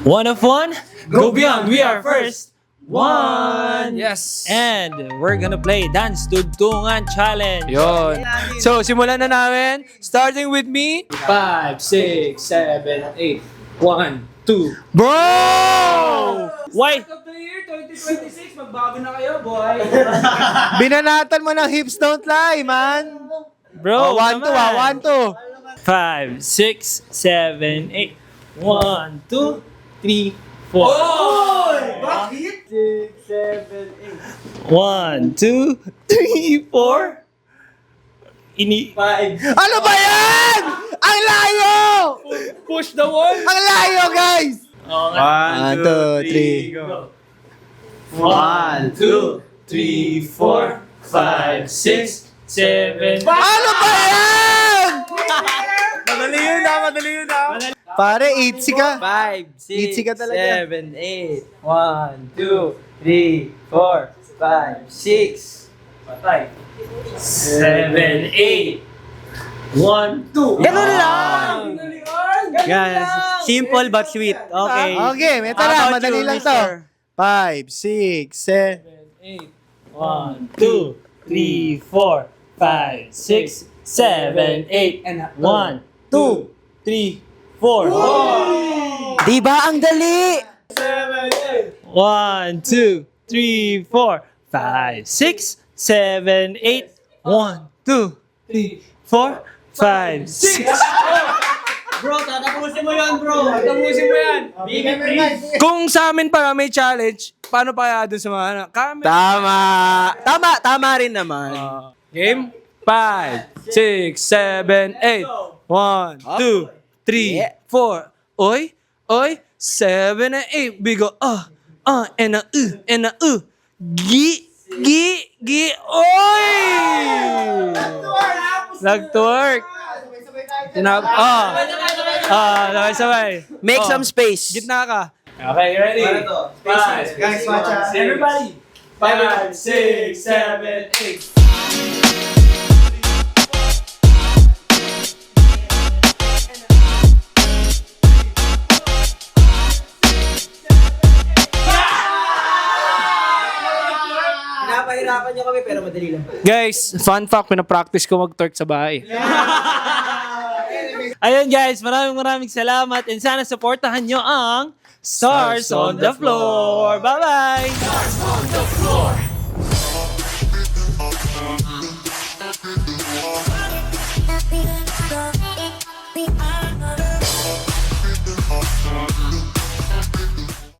One of one, go beyond. We are first one. Yes. And we're gonna play Dance Tugtungan Challenge. Yon. So, simulan na namin. Starting with me. 5, 6, 7, 8. 1, 2. Bro! Why? Of the year 2026, magbago na kayo, boy. Binanatan mo ng hips don't lie, man. Bro, 1, 2, 1, 2. 5, 6, 7, 8. 1, 2, 3, 4. Bakit? 1, 2, 3, 4. Ano ba yan? Ang layo! Push the wall. Ang layo, guys! 1, 2, 3. 1, 2, 3, 4, 5, 6, 7. Ano ba yan? Madali yun na. Pare, 8 ka. 5, 6, Itchy ka talaga. 7, 8. 1, 2, 3, 4, 5, 6. 7, 8. 1, 2. Ganun lang! Guys, simple but sweet. Okay. Okay, may How tara. about Madali you, lang to. mister? 5, 6, 7. 1, 2, 3, 4, 5, 6, 7, 8. 1, 2, 3, 4. Di ba ang dali? 1, 2, 3, 4, 5, 6, 7, 8. 1, 2, 3, 4, 5, 6. Bro, tatapusin mo yan, bro. Tapusin mo yan. Kung sa amin para may challenge, paano pa kaya dun sa mga camera? Tama rin naman. Game? 5, 6, 7, 8. 1, 2, 3, 4. Oy, 7 and 8. Bigo, and a, Gi, oy! Nag-twerk. Sabay. Make some space. Gitna ka. Okay, ready? 5, Guys, watch out. everybody. 5, 6, 7, 8. Pinapahirapan niyo kami pero madali lang. Guys, fun fact, pinapractice ko mag-twerk sa bahay. Ayun guys, maraming salamat and sana supportahan nyo ang Stars on the Floor. Bye-bye! Stars on the floor.